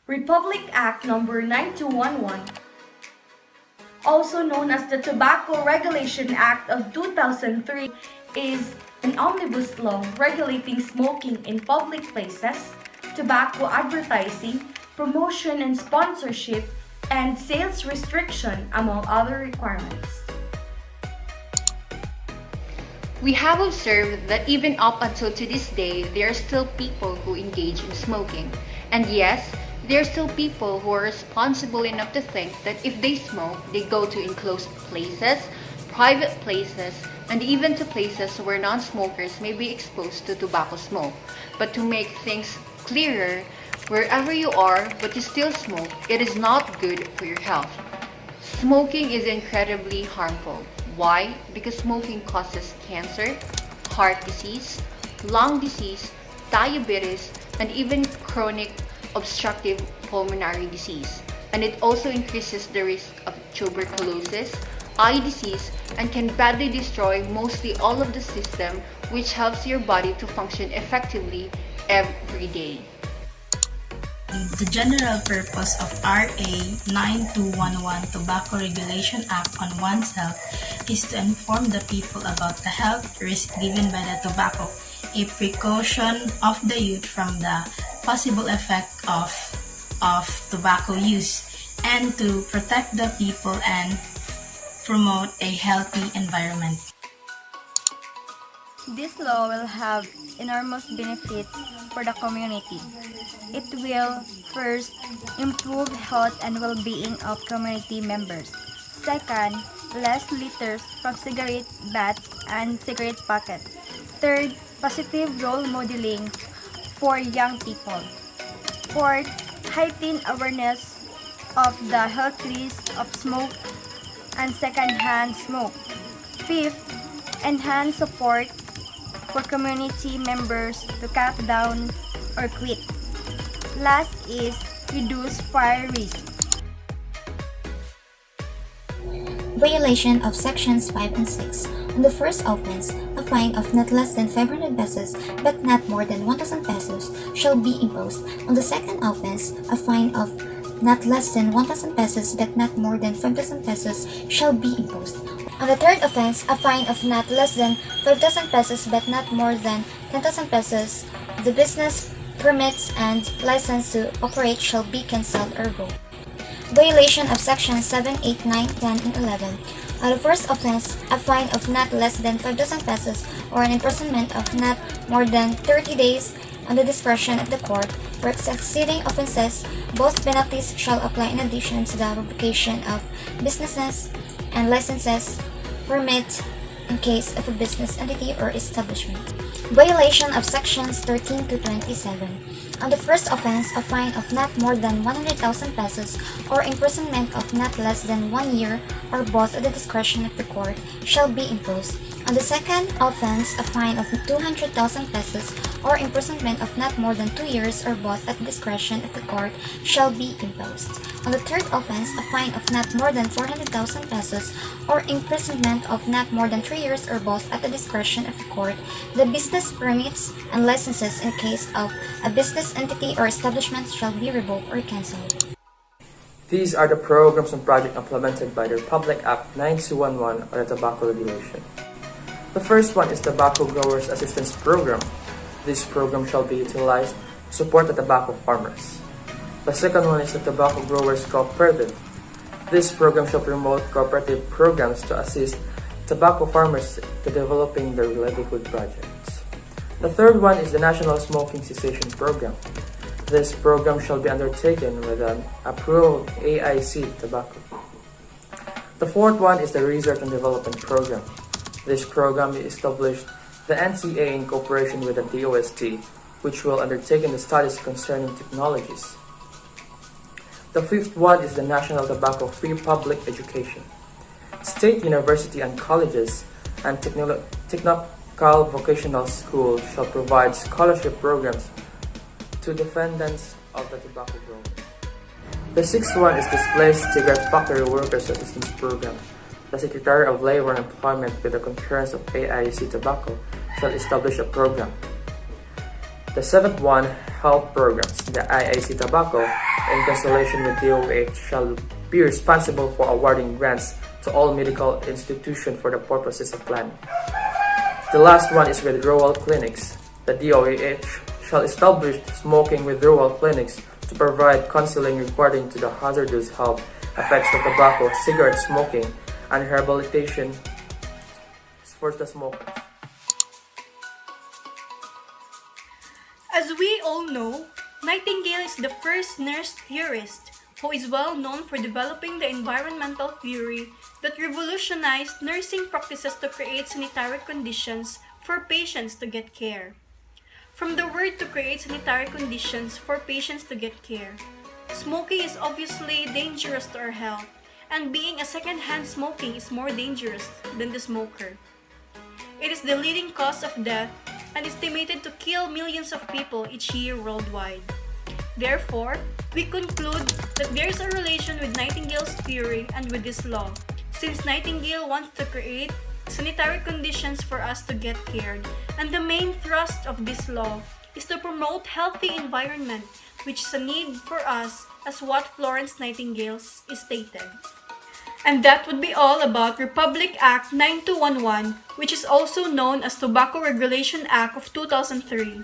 Republic Act Number 9211, also known as the Tobacco Regulation Act of 2003, is an omnibus law regulating smoking in public places, tobacco advertising, promotion and sponsorship, and sales restriction, among other requirements. We have observed that even up until to this day, there are still people who engage in smoking. And yes, there are still people who are responsible enough to think that if they smoke, they go to enclosed places, private places, and even to places where non-smokers may be exposed to tobacco smoke. But to make things clearer, wherever you are but you still smoke, it is not good for your health. Smoking is incredibly harmful. Why? Because smoking causes cancer, heart disease, lung disease, diabetes, and even chronic obstructive pulmonary disease. And it also increases the risk of tuberculosis, eye disease, and can badly destroy mostly all of the system which helps your body to function effectively every day. The general purpose of RA 9211 Tobacco Regulation Act on one's health is to inform the people about the health risk given by the tobacco, a precaution of the youth from the possible effect of tobacco use, and to protect the people and promote a healthy environment. This law will have enormous benefits for the community. It will first improve health and well-being of community members. Second, less litters from cigarette butts and cigarette packets. Third, positive role modeling for young people. Fourth, heightened awareness of the health risks of smoke and secondhand smoke. Fifth, enhanced support for community members to cut down or quit. Last is reduce fire risk. Violation of Sections 5 and 6. On the first offense, a fine of not less than 500 pesos but not more than 1,000 pesos shall be imposed. On the second offense, a fine of not less than 1,000 pesos but not more than 5,000 pesos shall be imposed. On the third offense, a fine of not less than 5,000 pesos but not more than 10,000 pesos. The business permits and license to operate shall be cancelled or revoked. Violation of Sections 7, 8, 9, 10, and 11. On the first offense, a fine of not less than 5,000 pesos or an imprisonment of not more than 30 days on the discretion of the court. For succeeding offenses, both penalties shall apply in addition to the revocation of businesses and licenses, permit in case of a business entity or establishment. Violation of Sections 13 to 27. On the first offense, a fine of not more than 100,000 pesos or imprisonment of not less than 1 year or both at the discretion of the court shall be imposed. On the second offense, a fine of 200,000 pesos or imprisonment of not more than 2 years or both at the discretion of the court shall be imposed. On the third offense, a fine of not more than 400,000 pesos or imprisonment of not more than 3 years or both at the discretion of the court. The business permits and licenses in case of a business entity or establishment shall be revoked or cancelled. These are the programs and projects implemented by the Republic Act 9211 on the tobacco regulation. The first one is Tobacco Growers Assistance Program. This program shall be utilized to support the tobacco farmers. The second one is the Tobacco Growers Cooperative. This program shall promote cooperative programs to assist tobacco farmers to developing their livelihood projects. The third one is the National Smoking Cessation Program. This program shall be undertaken with an approved AIC tobacco. The fourth one is the Research and Development Program. This program established the NCA in cooperation with the DOST, which will undertake the studies concerning technologies. The fifth one is the National Tobacco Free Public Education. State university and colleges and technical vocational schools shall provide scholarship programs to defendants of the tobacco growers. The sixth one is Displaced Cigarette Factory Workers Assistance Program. The Secretary of Labor and Employment, with the concurrence of AIC Tobacco, shall establish a program. The seventh one, health programs. The IIC Tobacco, in consultation with DOH, shall be responsible for awarding grants to all medical institutions for the purposes of planning. The last one is withdrawal clinics. The DOH shall establish smoking withdrawal clinics to provide counseling regarding to the hazardous health effects of tobacco, cigarette smoking, and rehabilitation for the smokers. As we all know, Nightingale is the first nurse theorist who is well known for developing the environmental theory that revolutionized nursing practices to create sanitary conditions for patients to get care. From the word to create sanitary conditions for patients to get care, smoking is obviously dangerous to our health, and being a second-hand smoking is more dangerous than the smoker. It is the leading cause of death and estimated to kill millions of people each year worldwide. Therefore, we conclude that there is a relation with Nightingale's theory and with this law, since Nightingale wants to create sanitary conditions for us to get cared, and the main thrust of this law is to promote healthy environment, which is a need for us, as what Florence Nightingale stated. And that would be all about Republic Act 9211, which is also known as Tobacco Regulation Act of 2003.